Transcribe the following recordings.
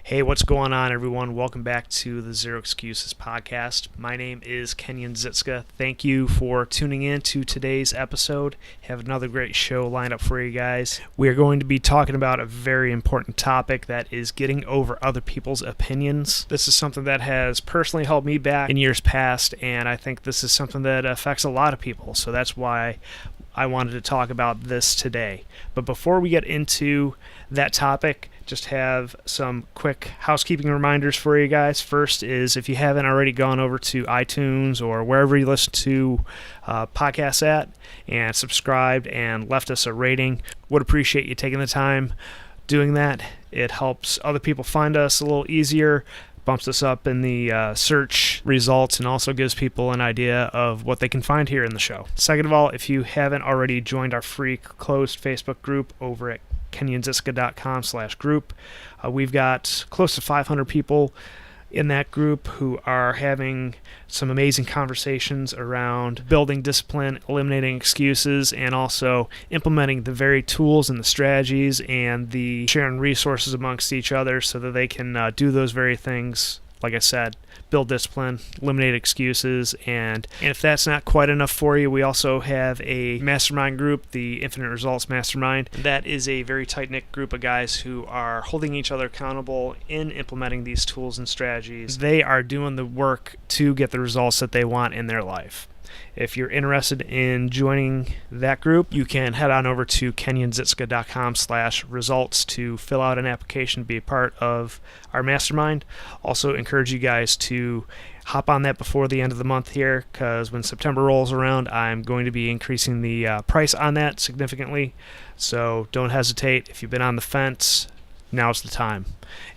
Hey, what's going on, everyone? Welcome back to the Zero Excuses podcast. My name is Kenyon. Thank you for tuning in to today's episode. Have another great show lined up for you guys. We are going to be talking about a very important topic that is getting over other people's opinions. This is something that has personally held me back in years past, and I think this is something that affects a lot of people. So that's why I wanted to talk about this today. But before we get into that topic, just have some quick housekeeping reminders for you guys. First is, if you haven't already gone over to iTunes or wherever you listen to podcasts at and subscribed and left us a rating, would appreciate you taking the time doing that. It helps other people find us a little easier, bumps us up in the search results, and also gives people an idea of what they can find here in the show. Second of all, if you haven't already joined our free closed Facebook group over at kenyonziska.com/group, we've got close to 500 people in that group who are having some amazing conversations around building discipline, eliminating excuses, and also implementing the very tools and the strategies and the sharing resources amongst each other so that they can do those very things. Like I said, build discipline, eliminate excuses, and if that's not quite enough for you, we also have a mastermind group, the Infinite Results Mastermind. That is a very tight-knit group of guys who are holding each other accountable in implementing these tools and strategies. They are doing the work to get the results that they want in their life. If you're interested in joining that group, you can head on over to kenyonziska.com/results to fill out an application to be a part of our mastermind. Also encourage you guys to hop on that before the end of the month here, because when September rolls around, I'm going to be increasing the price on that significantly. So don't hesitate. If you've been on the fence, now's the time.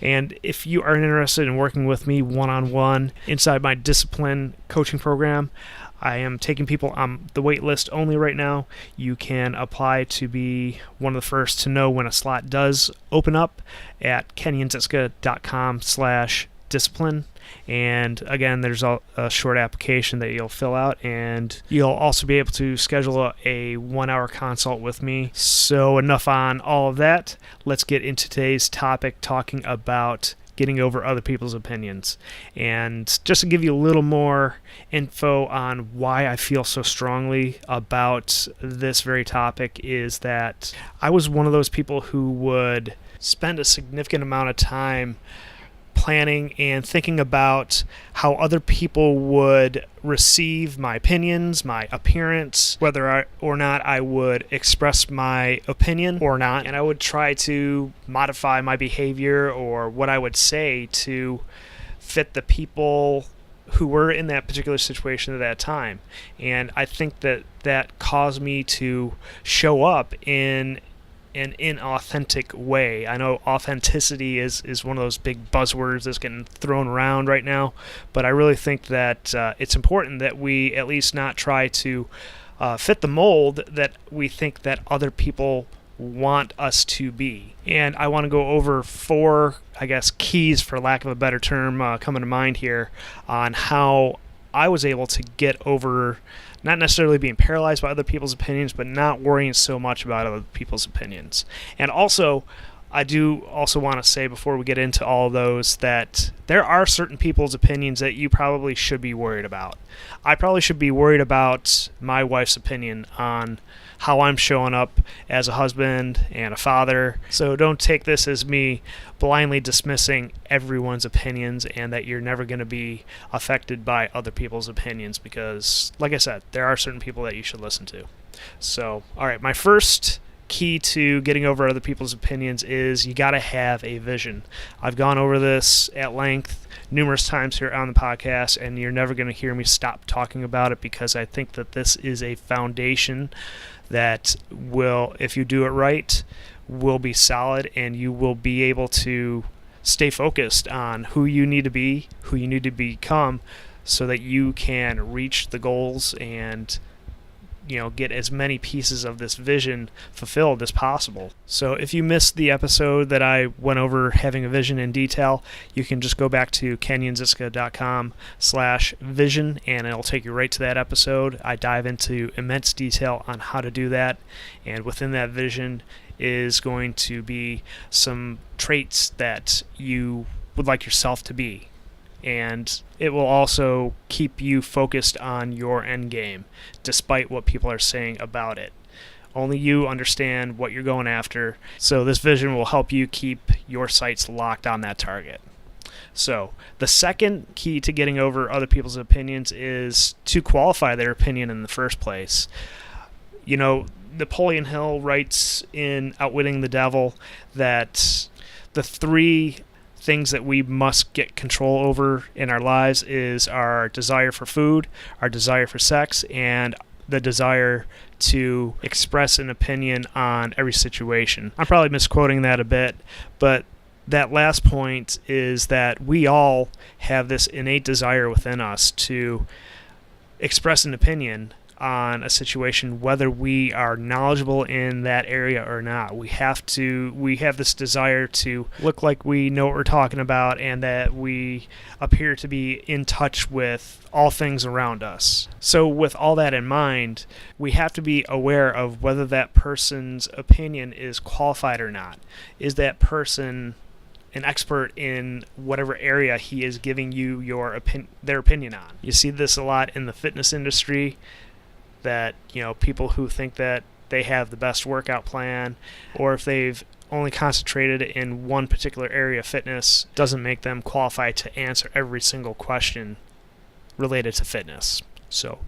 And if you are interested in working with me one-on-one inside my discipline coaching program, I am taking people on the wait list only right now. You can apply to be one of the first to know when a slot does open up at kenyonziska.com/discipline. And again, there's a short application that you'll fill out, and you'll also be able to schedule a 1-hour consult with me. So enough on all of that. Let's get into today's topic, talking about getting over other people's opinions. And just to give you a little more info on why I feel so strongly about this very topic is that I was one of those people who would spend a significant amount of time planning and thinking about how other people would receive my opinions, my appearance, whether or not I would express my opinion or not, and I would try to modify my behavior or what I would say to fit the people who were in that particular situation at that time. And I think that caused me to show up in an inauthentic way. I know authenticity is one of those big buzzwords that's getting thrown around right now, but I really think that it's important that we at least not try to fit the mold that we think that other people want us to be. And I want to go over 4, keys, for lack of a better term, coming to mind here on how I was able to get over not necessarily being paralyzed by other people's opinions, but not worrying so much about other people's opinions. And also, I do also want to say before we get into all of those that there are certain people's opinions that you probably should be worried about. I probably should be worried about my wife's opinion on how I'm showing up as a husband and a father. So don't take this as me blindly dismissing everyone's opinions and that you're never going to be affected by other people's opinions, because, like I said, there are certain people that you should listen to. So, all right, my first key to getting over other people's opinions is you got to have a vision. I've gone over this at length numerous times here on the podcast, and you're never going to hear me stop talking about it, because I think that this is a foundation that will, if you do it right, will be solid, and you will be able to stay focused on who you need to be, who you need to become, so that you can reach the goals and get as many pieces of this vision fulfilled as possible. So if you missed the episode that I went over having a vision in detail, you can just go back to kenyonziska.com/vision and it'll take you right to that episode. I dive into immense detail on how to do that, and within that vision, is going to be some traits that you would like yourself to be. And it will also keep you focused on your end game, despite what people are saying about it. Only you understand what you're going after, so this vision will help you keep your sights locked on that target. So the second key to getting over other people's opinions is to qualify their opinion in the first place. You know, Napoleon Hill writes in Outwitting the Devil that the three things that we must get control over in our lives is our desire for food, our desire for sex, and the desire to express an opinion on every situation. I'm probably misquoting that a bit, but that last point is that we all have this innate desire within us to express an opinion on a situation, whether we are knowledgeable in that area or not. We have this desire to look like we know what we're talking about and that we appear to be in touch with all things around us. So with all that in mind, we have to be aware of whether that person's opinion is qualified or not. Is that person an expert in whatever area he is giving you their opinion on? You see this a lot in the fitness industry, that, you know, people who think that they have the best workout plan, or if they've only concentrated in one particular area of fitness, doesn't make them qualified to answer every single question related to fitness. So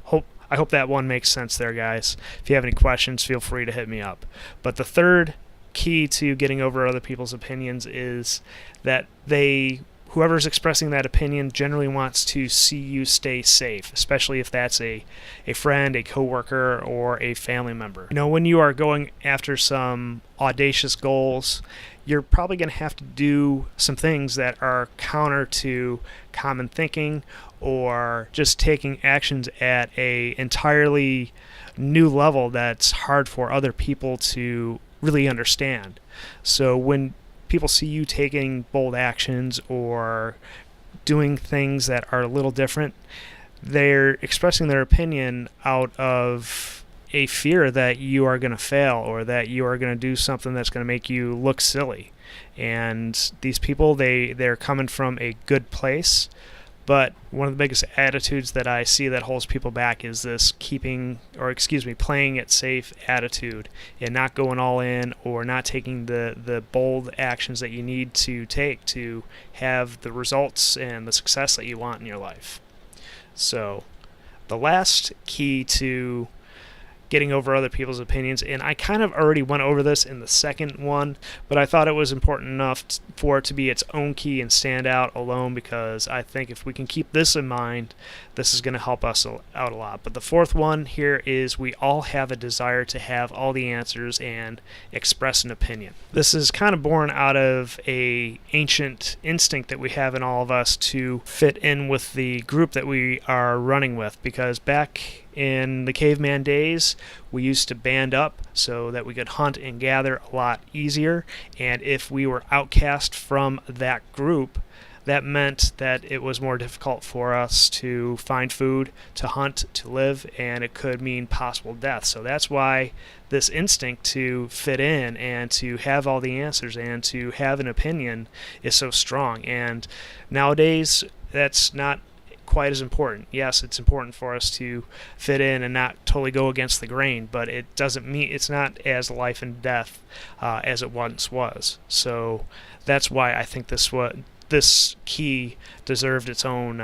I hope that one makes sense there, guys. If you have any questions, feel free to hit me up. But the third key to getting over other people's opinions is that whoever's expressing that opinion generally wants to see you stay safe, especially if that's a friend, a coworker, or a family member. You know, when you are going after some audacious goals, you're probably going to have to do some things that are counter to common thinking, or just taking actions at a entirely new level that's hard for other people to really understand. So when people see you taking bold actions or doing things that are a little different, they're expressing their opinion out of a fear that you are going to fail, or that you are going to do something that's going to make you look silly. And these people, they're coming from a good place, but one of the biggest attitudes that I see that holds people back is this playing it safe attitude, and not going all in, or not taking the bold actions that you need to take to have the results and the success that you want in your life. So the last key to getting over other people's opinions, and I kind of already went over this in the second one, but I thought it was important enough for it to be its own key and stand out alone, because I think if we can keep this in mind, this is going to help us out a lot. But the fourth one here is we all have a desire to have all the answers and express an opinion. This is kind of born out of a ancient instinct that we have in all of us to fit in with the group that we are running with, because back in the caveman days, we used to band up so that we could hunt and gather a lot easier, and if we were outcast from that group, that meant that it was more difficult for us to find food, to hunt, to live, and it could mean possible death. So that's why this instinct to fit in and to have all the answers and to have an opinion is so strong. And nowadays, that's not quite as important. Yes, it's important for us to fit in and not totally go against the grain, but it doesn't mean it's not as life and death as it once was. So that's why I think this key deserved its own,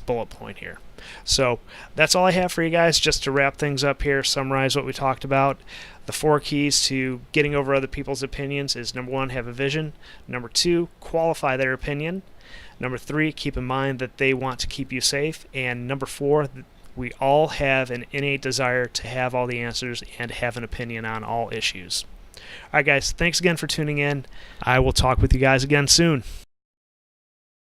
bullet point here. So that's all I have for you guys. Just to wrap things up here, summarize what we talked about. The 4 keys to getting over other people's opinions is: number 1, have a vision; number 2, qualify their opinion; number 3, keep in mind that they want to keep you safe; and number 4, we all have an innate desire to have all the answers and have an opinion on all issues. All right, guys, thanks again for tuning in. I will talk with you guys again soon.